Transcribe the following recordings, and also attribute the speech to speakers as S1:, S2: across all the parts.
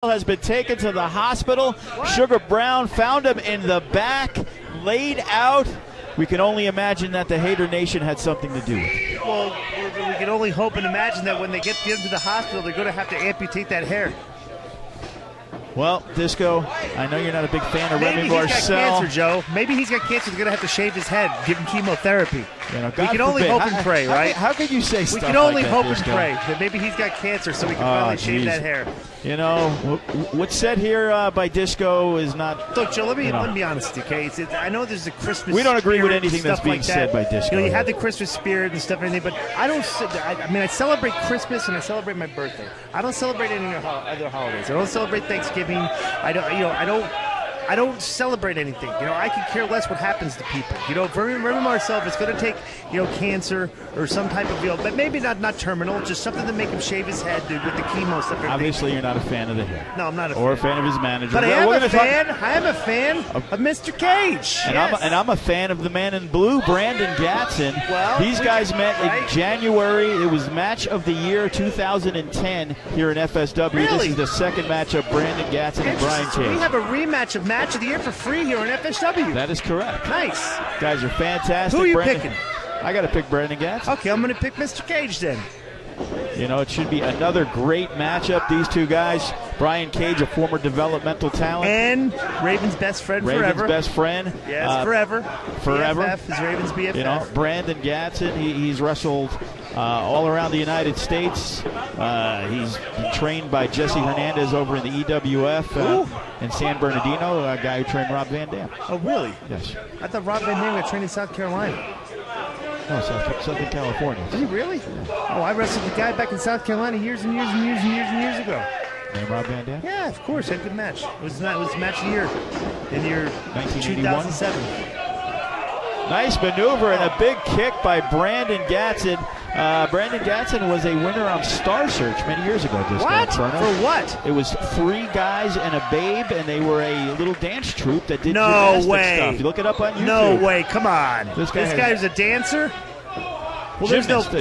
S1: Has been taken to the hospital. Sugar Brown found him in the back, laid out. We can only imagine that the Hater Nation had something to do with it.
S2: Well, we can only hope and imagine that when they get him to the hospital, they're going to have to amputate that hair.
S1: Well, Disco, I know you're not a big fan of Remy Marcel.
S2: Maybe he's got cancer, Joe. Maybe he's got cancer. They're going to have to shave his head, give him chemotherapy.
S1: You know,
S2: we can only hope and pray, right?
S1: How could you say stuff like that,
S2: We can only hope
S1: Disco?
S2: and pray that maybe he's got cancer so we can finally shave that hair.
S1: You know, what's said here by Disco is not...
S2: Look, Joe, let me be honest, okay? I know there's a Christmas
S1: We don't agree with anything that's being
S2: like
S1: said by Disco.
S2: You know, you have the Christmas spirit and stuff and everything, but I don't... I mean, I celebrate Christmas and I celebrate my birthday. I don't celebrate any other holidays. I don't celebrate Thanksgiving. I don't celebrate anything. You know, I can care less what happens to people. You know, for Remy Marcel, if it's going to take, cancer or some type of, but maybe not terminal, just something to make him shave his head, dude, with the chemo stuff.
S1: Obviously, you're not a fan of the hair.
S2: No, I'm not a fan.
S1: Or a fan of his manager.
S2: But I am a fan of Mr. Cage.
S1: And I'm a fan of the man in blue, Brandon Gatson.
S2: Well,
S1: these guys met in January. It was match of the year 2010 here in FSW.
S2: Really?
S1: This is the second match of Brandon Gatson and Brian Cage.
S2: We have a rematch of match of the year for free here in FSW.
S1: That is correct.
S2: Nice.
S1: Guys are fantastic.
S2: Who are you picking?
S1: I got to pick Brandon Gatson.
S2: Okay, I'm going to pick Mr. Cage then.
S1: You know, it should be another great matchup. These two guys, Brian Cage, a former developmental talent.
S2: And Raven's best friend forever.
S1: Raven's best friend.
S2: Yes, forever.
S1: Forever.
S2: BFF is Raven's BFF.
S1: You know, Brandon Gatson, he's wrestled all around the United States. He's been trained by Jesse Hernandez over in the EWF in San Bernardino, a guy who trained Rob Van Dam.
S2: Oh, really?
S1: Yes.
S2: I thought Rob Van Dam got trained in South Carolina.
S1: No, Southern California.
S2: Did he really? Yeah. Oh, I wrestled the guy back in South Carolina years and years and years and years and years ago.
S1: Named Rob Van Dam?
S2: Yeah, of course. Had a good match. It was match of the year in the year 2007.
S1: Nice maneuver and a big kick by Brandon Gatson. Brandon Gatson was a winner on Star Search many years ago.
S2: What? For what?
S1: It was 3 guys and a babe, and they were a little dance troupe that did
S2: no
S1: gymnastic
S2: way.
S1: stuff. You look it up on YouTube.
S2: No way. Come on.
S1: This
S2: guy's a dancer? Well,
S1: gymnast.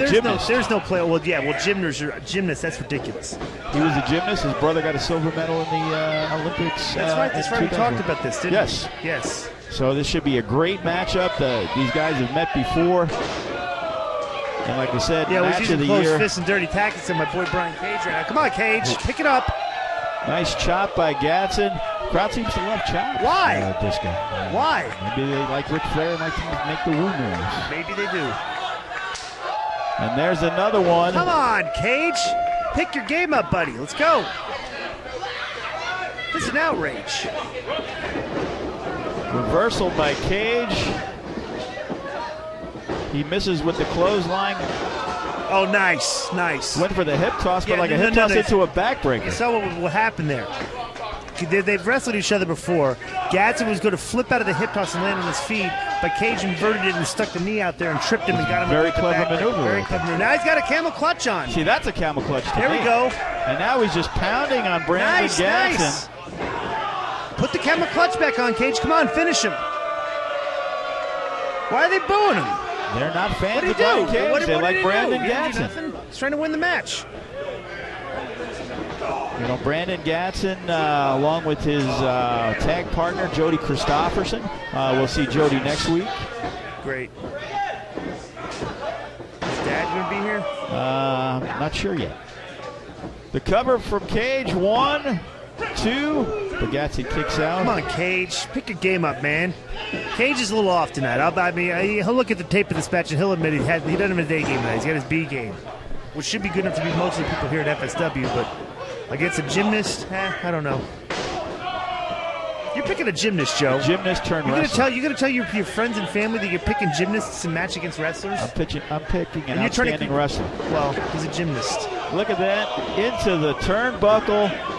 S2: There's no play. Well, gymnast. That's ridiculous.
S1: He was a gymnast. His brother got a silver medal in the Olympics.
S2: That's right. That's right. We talked about this, didn't we? Yes.
S1: So this should be a great matchup. These guys have met before. And like we said, match of the year.
S2: Close fists and dirty tactics on my boy Brian Cage right now. Come on, Cage. Pick it up.
S1: Nice chop by Gatson. Crowd seems to love chops.
S2: Why?
S1: Disco.
S2: Why?
S1: Maybe they like Ric Flair and like to make the woo moves.
S2: Maybe they do.
S1: And there's another one.
S2: Come on, Cage. Pick your game up, buddy. Let's go. This is an outrage.
S1: Reversal by Cage. He misses with the clothesline.
S2: Oh, nice.
S1: Went for the hip toss, but a hip toss into a backbreaker.
S2: You saw what happened there. They've wrestled each other before. Gatson was going to flip out of the hip toss and land on his feet, but Cage inverted it and stuck the knee out there and tripped him and got him.
S1: Very clever maneuver.
S2: Very clever maneuver. Now he's got a camel clutch on.
S1: See, that's a camel clutch to
S2: There
S1: me.
S2: we go.
S1: And now he's just pounding on Brandon Gatson.
S2: Nice. Put the camel clutch back on, Cage. Come on, finish him. Why are they booing him?
S1: They're not fans
S2: of
S1: Brian Cage.
S2: What
S1: they like Brandon
S2: Gatson. He's trying to win the match.
S1: You know, Brandon Gatson, along with his tag partner, Jody Christopherson. We'll see Jody next week.
S2: Great. Is Dad going to be here?
S1: Not sure yet. The cover from Cage. 1, 2. But Gatson kicks out.
S2: Come on, Cage. Pick your game up, man. Cage is a little off tonight. He'll look at the tape of this match and he'll admit he doesn't have a day game tonight. He's got his B game, which should be good enough to beat most of the people here at FSW, but against a gymnast, I don't know. You're picking a gymnast, Joe.
S1: Gymnast turned wrestler.
S2: You're gonna tell your friends and family that you're picking gymnasts in match against wrestlers?
S1: I'm picking an outstanding wrestler.
S2: Well, he's a gymnast.
S1: Look at that. Into the turnbuckle.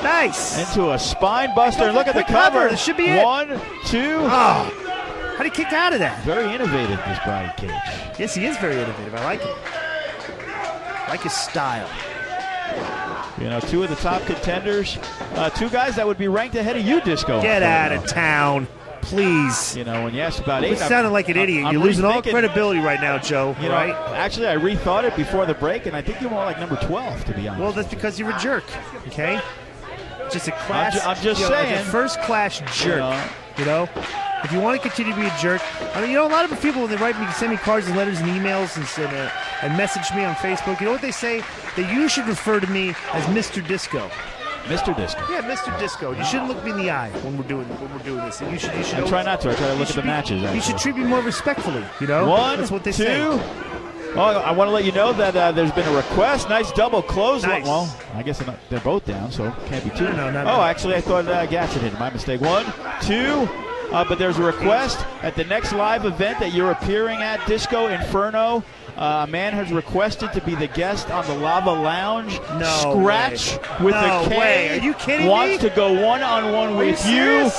S2: Nice.
S1: Into a spine buster. Look at the cover.
S2: This should be it.
S1: 1, 2.
S2: Oh. How'd he kick out of that?
S1: Very innovative, this Brian Cage.
S2: Yes, he is very innovative. I like it. I like his style.
S1: You know, 2 of the top contenders. 2 guys that would be ranked ahead of you, Disco.
S2: Get out of town. please.
S1: You know, when you asked about 8,
S2: You're sounding like an idiot. You're losing all credibility right now, Joe.
S1: You know,
S2: right?
S1: Actually, I rethought it before the break, and I think you're more like number 12, to be honest.
S2: Well, that's because you're a jerk. Okay. Just a class.
S1: I'm just saying.
S2: Like a first-class jerk. You know. If you want to continue to be a jerk, I mean, you know, a lot of people when they write me, send me cards and letters and emails and message me on Facebook. You know what they say? That you should refer to me as Mr. Disco.
S1: Mr. Disco.
S2: Yeah, Mr. Disco. You shouldn't look me in the eye when we're doing this. You should.
S1: I try not to. I try to look at the matches.
S2: You should treat me more respectfully. You know. That's what they say.
S1: 1, 2. Oh, I want to let you know that there's been a request. Nice double close.
S2: Nice.
S1: Well, I guess they're both down, so it can't be 2.
S2: No.
S1: Actually, I thought Gatson hit it. My mistake. 1, 2. But there's a request at the next live event that you're appearing at, Disco Inferno. A man has requested to be the guest on the Lava Lounge.
S2: No
S1: Scratch
S2: way.
S1: with
S2: No
S1: a K.
S2: way. Are you kidding
S1: Wants
S2: me?
S1: to go one-on-one with you.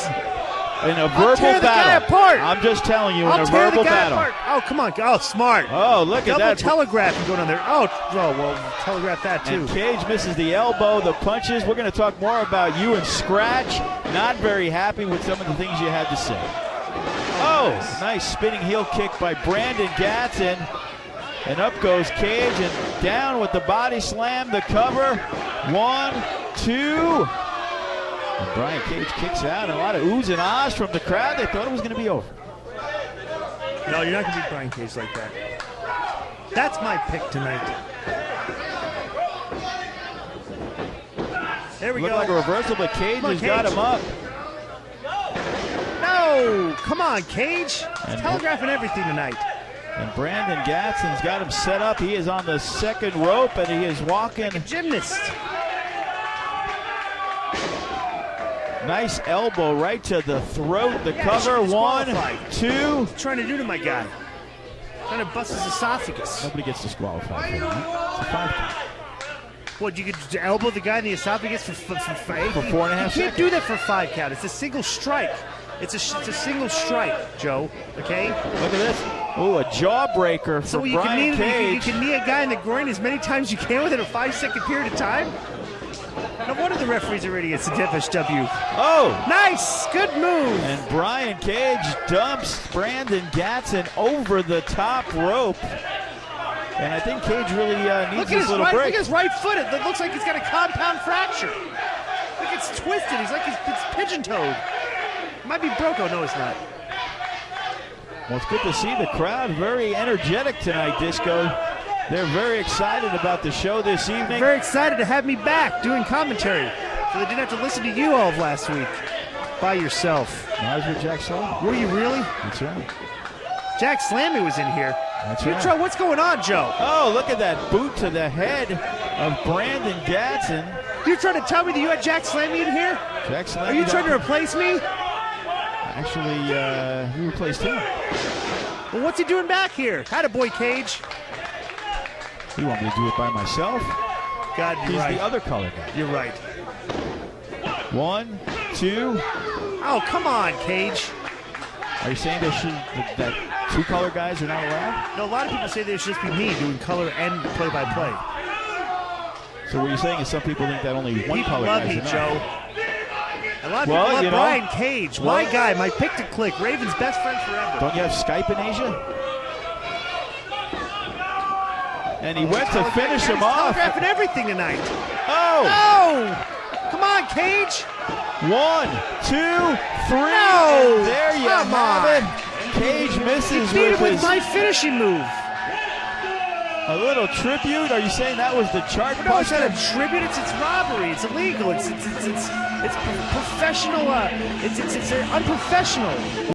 S1: In a verbal
S2: tear the
S1: battle.
S2: guy apart.
S1: I'm just telling you,
S2: I'll
S1: in a
S2: tear
S1: verbal
S2: the guy
S1: battle.
S2: apart. Oh, come on. Oh, smart.
S1: Oh, look at that.
S2: Double telegraph going on there. Oh, well, telegraph that too.
S1: And Cage misses the elbow, the punches. We're going to talk more about you and Scratch. Not very happy with some of the things you had to say. Oh, nice spinning heel kick by Brandon Gatson. And up goes Cage and down with the body slam, the cover. 1, 2. And Brian Cage kicks out, and a lot of oohs and ahs from the crowd. They thought it was going to be over.
S2: No, you're not going to beat Brian Cage like that. That's my pick tonight. There we go.
S1: Looked like a reversal, but Cage has got him up.
S2: No! Come on, Cage. He's telegraphing everything tonight.
S1: And Brandon Gatson's got him set up. He is on the second rope, and he is walking.
S2: Like a gymnast.
S1: Nice elbow right to the throat. The cover. 1, 2.
S2: What you trying to do to my guy? Trying to bust his esophagus.
S1: Nobody gets disqualified for that. It's a 5 count.
S2: What, you could elbow the guy in the esophagus for 5?
S1: For 4.5 seconds.
S2: You can't do that for 5 count. It's a single strike. It's a single strike, Joe. Okay?
S1: Look at this. Oh, a jawbreaker for Brian Cage.
S2: You can knee a guy in the groin as many times as you can within a 5-second period of time. No wonder the referees are idiots at FSW.
S1: Oh!
S2: Nice! Good move!
S1: And Brian Cage dumps Brandon Gatson over the top rope. And I think Cage really needs this little break.
S2: Look at his right foot. It looks like he's got a compound fracture. Look, it's twisted. He's like it's pigeon-toed. It might be broke. Oh, no, it's not.
S1: Well, it's good to see the crowd very energetic tonight, Disco. They're very excited about the show this evening.
S2: Very excited to have me back doing commentary, so they didn't have to listen to you all of last week by yourself.
S1: I was with Jack Slammy.
S2: Were you really?
S1: That's right.
S2: Jack Slammy was in here.
S1: That's right.
S2: What's going on, Joe?
S1: Oh, look at that boot to the head of Brandon Gatson.
S2: You're trying to tell me that you had Jack Slammy in here?
S1: Jack Slammy.
S2: Are you trying to replace me?
S1: Actually, we replaced him.
S2: Well, what's he doing back here? Attaboy, Cage.
S1: You want me to do it by myself?
S2: God, you're right.
S1: He's the other color guy.
S2: You're right.
S1: 1, 2.
S2: Oh, come on, Cage.
S1: Are you saying that 2 color guys are not allowed?
S2: No, a lot of people say there should just be me doing color and play-by-play.
S1: So what you're saying is some people think that only one color guy is enough.
S2: Joe. A lot of people love Brian Cage. My guy, my pick to click. Raven's best friend forever.
S1: Don't you have Skype in Asia? And he went to finish him off.
S2: Telegraphing everything tonight.
S1: Oh!
S2: No! Come on, Cage.
S1: 1, 2, 3.
S2: No!
S1: And there you have it. Cage misses
S2: he beat him with my finishing move.
S1: A little tribute. Are you saying that was the chart?
S2: No, it's not a tribute. It's robbery. It's illegal. It's professional. It's unprofessional.